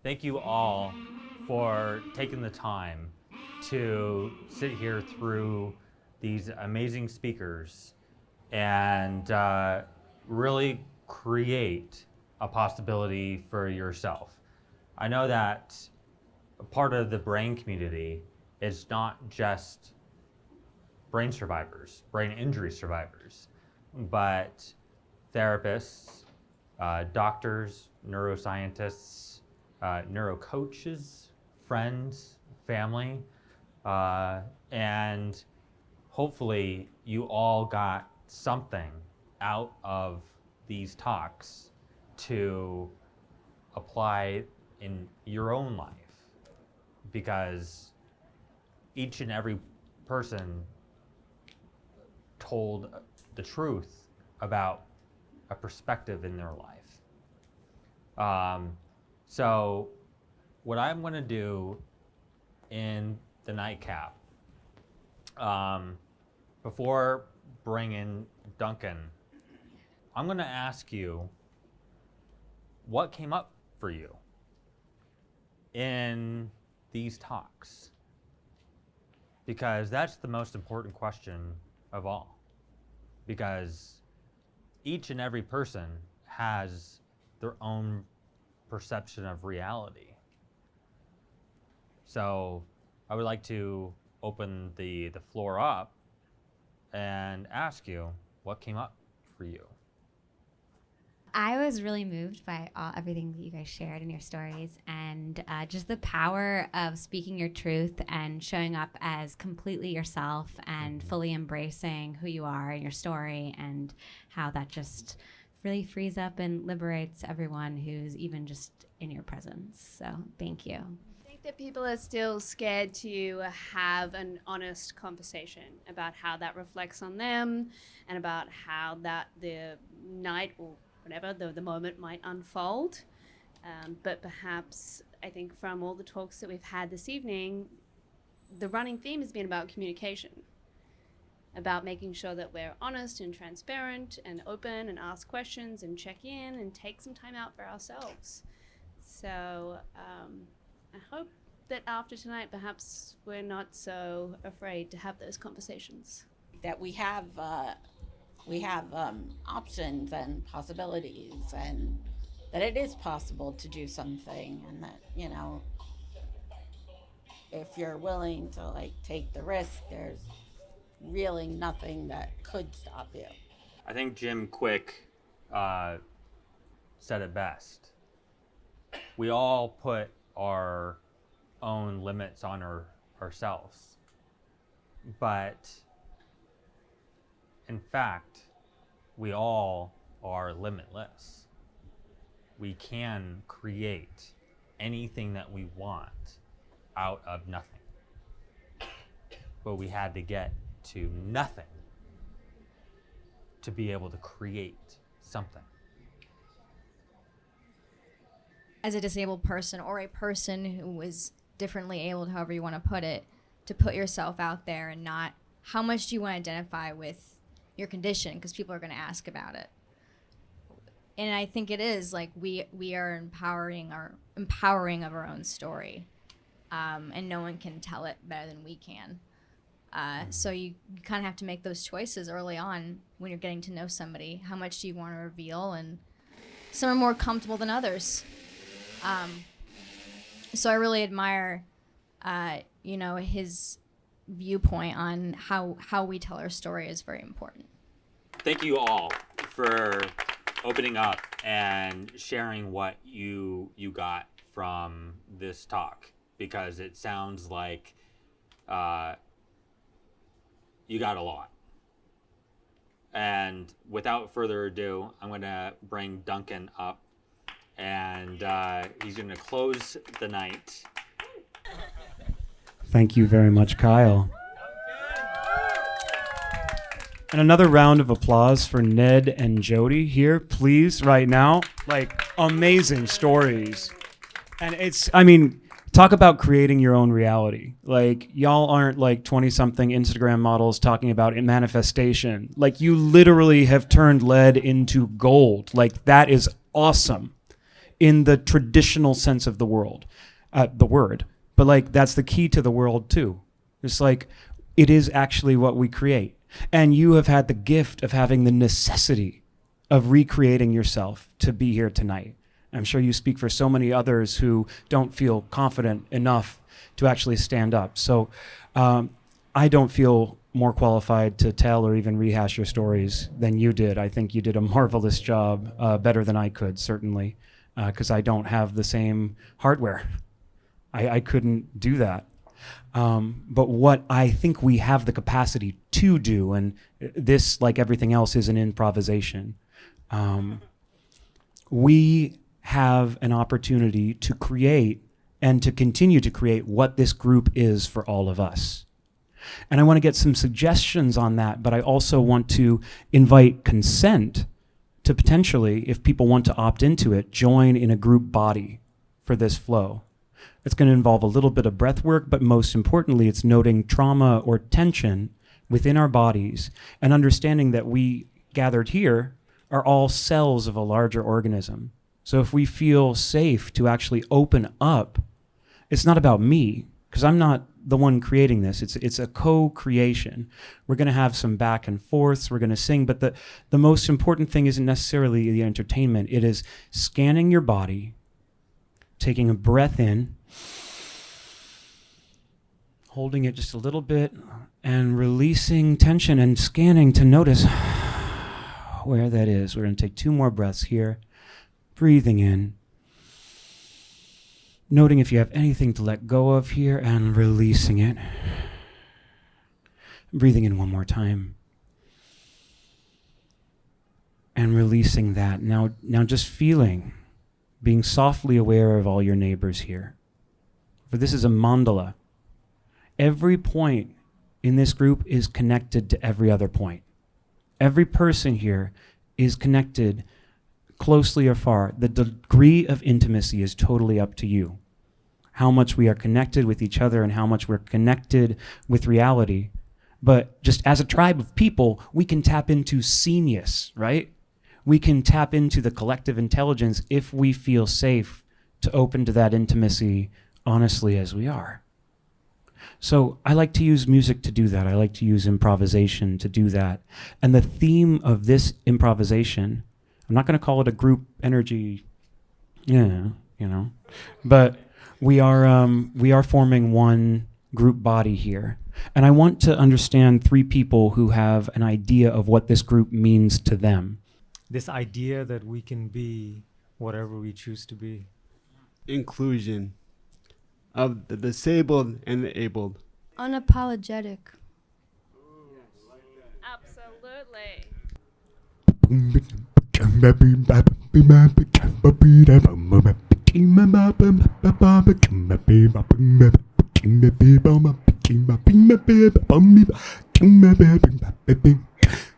Thank you all for taking the time to sit here through these amazing speakers and really create a possibility for yourself. I know that a part of the brain community is not just brain survivors, brain injury survivors, but therapists, doctors, neuroscientists, neurocoaches, friends, family, and hopefully you all got something out of these talks to apply in your own life, because each and every person told the truth about a perspective in their life. So what I'm going to do in the nightcap, before bringing Duncan, I'm going to ask you what came up for you in these talks, because that's the most important question of all, because each and every person has their own perception of reality. So I would like to open the floor up and ask you what came up for you. I was really moved by everything that you guys shared in your stories, and just the power of speaking your truth and showing up as completely yourself and fully embracing who you are and your story, and how that just really frees up and liberates everyone who's even just in your presence. So thank you. I think that people are still scared to have an honest conversation about how that reflects on them and about how that the night or whatever the moment might unfold. But perhaps I think from all the talks that we've had this evening, the running theme has been about communication, about making sure that we're honest and transparent and open and ask questions and check in and take some time out for ourselves. So I hope that after tonight, perhaps we're not so afraid to have those conversations. That we have options and possibilities, and that it is possible to do something, and that, you know, if you're willing to take the risk, there's really nothing that could stop you. I think Jim Quick said it best. We all put our own limits on ourselves, but in fact, we all are limitless. We can create anything that we want out of nothing. But we had to get to nothing to be able to create something. As a disabled person, or a person who is differently abled, however you want to put it, to put yourself out there and not how much do you want to identify with your condition, because people are going to ask about it. And I think it is like we are empowering of our own story, and no one can tell it better than we can. So you kind of have to make those choices early on when you're getting to know somebody. How much do you want to reveal? And some are more comfortable than others. So I really admire, his viewpoint on how we tell our story is very important. Thank you all for opening up and sharing what you got from this talk, because it sounds like you got a lot. And without further ado, I'm going to bring Duncan up, and he's going to close the night. Thank you very much, Kyle. And another round of applause for Ned and Jody here, please, right now. Amazing stories. And talk about creating your own reality. Y'all aren't 20-something Instagram models talking about manifestation. You literally have turned lead into gold. That is awesome. in the traditional sense of the word. But like, that's the key to the world too. It's like, it is actually what we create. And you have had the gift of having the necessity of recreating yourself to be here tonight. I'm sure you speak for so many others who don't feel confident enough to actually stand up. So I don't feel more qualified to tell or even rehash your stories than you did. I think you did a marvelous job, better than I could, certainly, because I don't have the same hardware. I couldn't do that. But what I think we have the capacity to do, and this, like everything else, is an improvisation. We have an opportunity to create and to continue to create what this group is for all of us. And I want to get some suggestions on that, but I also want to invite consent to potentially, if people want to opt into it, join in a group body for this flow. It's going to involve a little bit of breath work, but most importantly, it's noting trauma or tension within our bodies and understanding that we gathered here are all cells of a larger organism. So if we feel safe to actually open up, it's not about me, because I'm not the one creating this. It's a co-creation. We're going to have some back and forths. We're going to sing, but the most important thing isn't necessarily the entertainment. It is scanning your body, taking a breath in, holding it just a little bit, and releasing tension and scanning to notice where that is. We're going to take 2 more breaths here. Breathing in. Noting if you have anything to let go of here and releasing it. Breathing in one more time. And releasing that. Now just feeling, being softly aware of all your neighbors here. For this is a mandala. Every point in this group is connected to every other point. Every person here is connected closely or far. The degree of intimacy is totally up to you. How much we are connected with each other and how much we're connected with reality. But just as a tribe of people, we can tap into senius, right? We can tap into the collective intelligence if we feel safe to open to that intimacy honestly as we are. So I like to use music to do that. I like to use improvisation to do that. And the theme of this improvisation, I'm not going to call it a group energy, but we are forming one group body here. And I want to understand 3 people who have an idea of what this group means to them. This idea that we can be whatever we choose to be. Inclusion of the disabled and the abled. Unapologetic. Absolutely.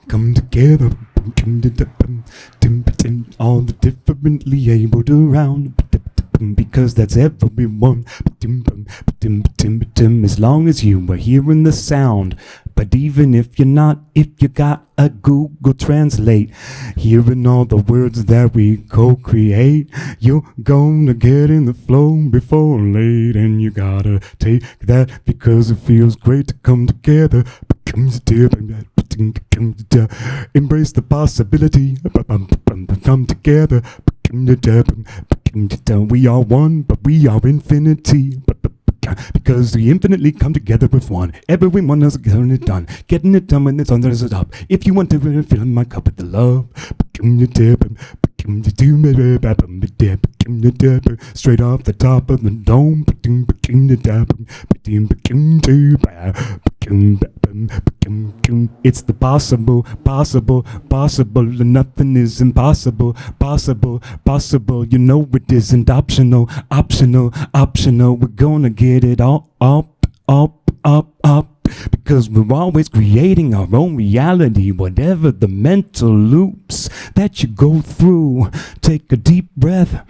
Come together, all the differently abled around, because that's everyone. As long as you are hearing the sound. But even if you're not, if you got a Google Translate, hearing all the words that we co-create, you're gonna get in the flow before late. And you gotta take that because it feels great to come together. Embrace the possibility. Come together. We are one, but we are infinity. Because we infinitely come together with one. Everyone else getting it done. Getting it done when it's on the top. If you want to fill my cup with the love. Straight off the top of the dome. It's the possible, and nothing is impossible. Possible, you know it isn't optional. We're gonna get it all up. Because we're always creating our own reality, whatever the mental loops that you go through. Take a deep breath,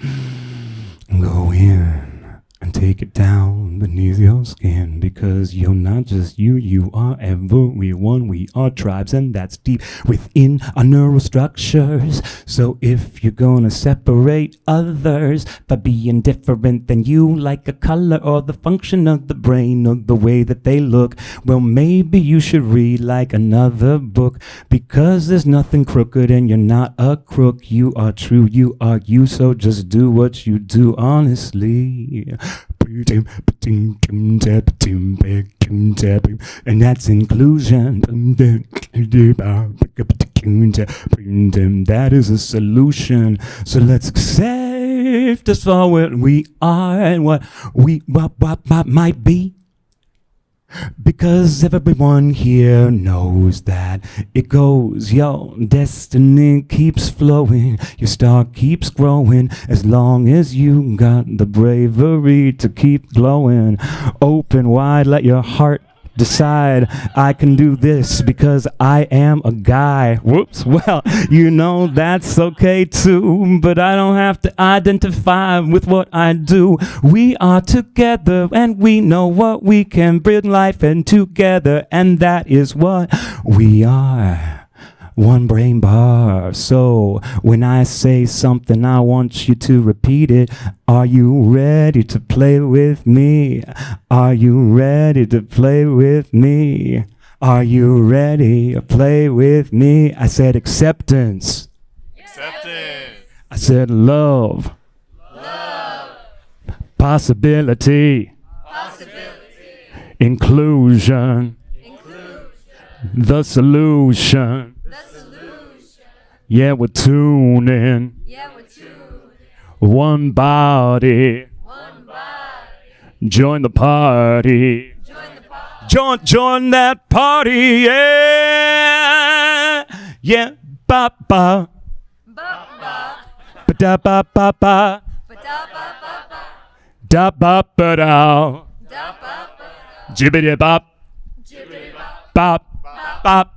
go in, and take it down. down beneath your skin, because you're not just you, you are everyone. We are tribes, and that's deep within our neural structures. So if you're gonna separate others by being different than you, like a color or the function of the brain or the way that they look, well, maybe you should read like another book, because there's nothing crooked and you're not a crook. You are true, you are you, so just do what you do honestly. And that's inclusion. That is a solution. So let's accept us for what we are and what might be. Because everyone here knows that it goes, your destiny keeps flowing, your star keeps growing, as long as you got the bravery to keep glowing. Open wide, let your heart decide, I can do this because I am a guy. Whoops, well, you know that's okay too, but I don't have to identify with what I do. We are together and we know what we can bring life and together, and that is what we are. One brain bar. So when I say something, I want you to repeat it. Are you ready to play with me? Are you ready to play with me? Are you ready to play with me? I said acceptance. Acceptance. I said love. Love. Possibility. Possibility. Inclusion. Inclusion. The solution. The solution. Yeah, we're tuning. Yeah, we're two. One body. One body. Join the party. Join the party. Join that party. Yeah. Yeah. Ba ba. Ba ba. Ba da ba ba ba. Ba da ba ba ba. Da ba ba da. Da ba ba. Jibbity bop. Jibbity bop. Bop. Bop.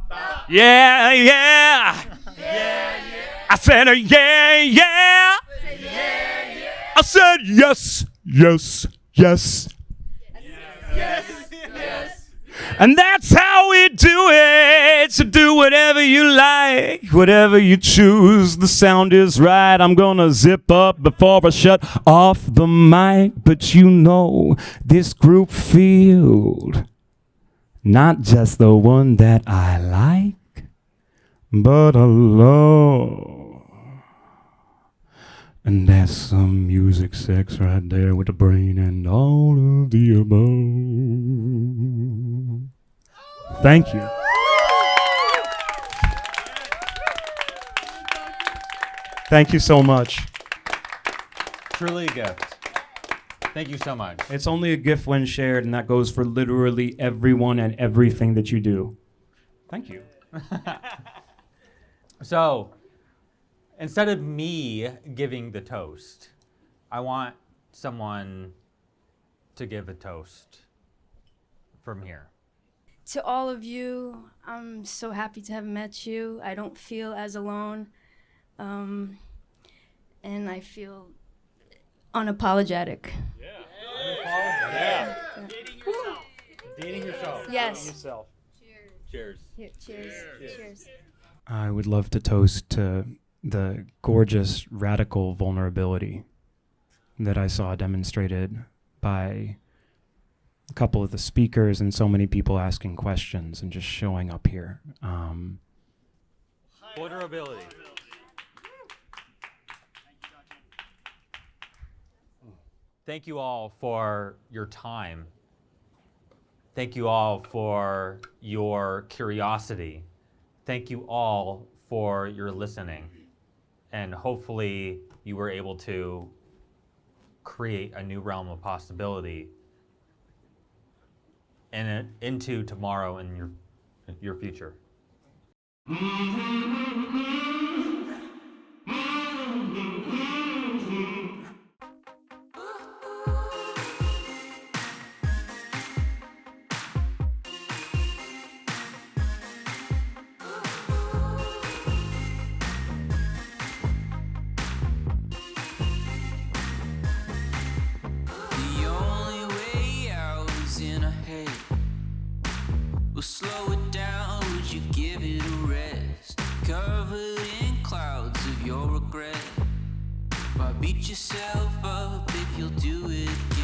Yeah, yeah. Yeah, yeah. I said, yeah, yeah. Say yeah, yeah. I said, yes, yes, yes. Yes, yes. And that's how we do it. So do whatever you like, whatever you choose. The sound is right. I'm gonna zip up before I shut off the mic. But you know, this group field, not just the one that I like, but I love. And that's some music sex right there with the brain and all of the above. Thank you. Thank you so much. Truly a gift. Thank you so much. It's only a gift when shared, and that goes for literally everyone and everything that you do. Thank you. So, instead of me giving the toast, I want someone to give a toast from here. To all of you, I'm so happy to have met you. I don't feel as alone. And I feel unapologetic. Yeah. Dating yourself. Yes. Yourself. Cheers. Cheers. Cheers. I would love to toast to the gorgeous radical vulnerability that I saw demonstrated by a couple of the speakers and so many people asking questions and just showing up here. Vulnerability. Thank you all for your time. Thank you all for your curiosity. Thank you all for your listening. And hopefully you were able to create a new realm of possibility and into tomorrow and your future. The only way Well, slow it down, would you give it a rest? Covered in clouds of your regret. Why beat yourself up if you'll do it again?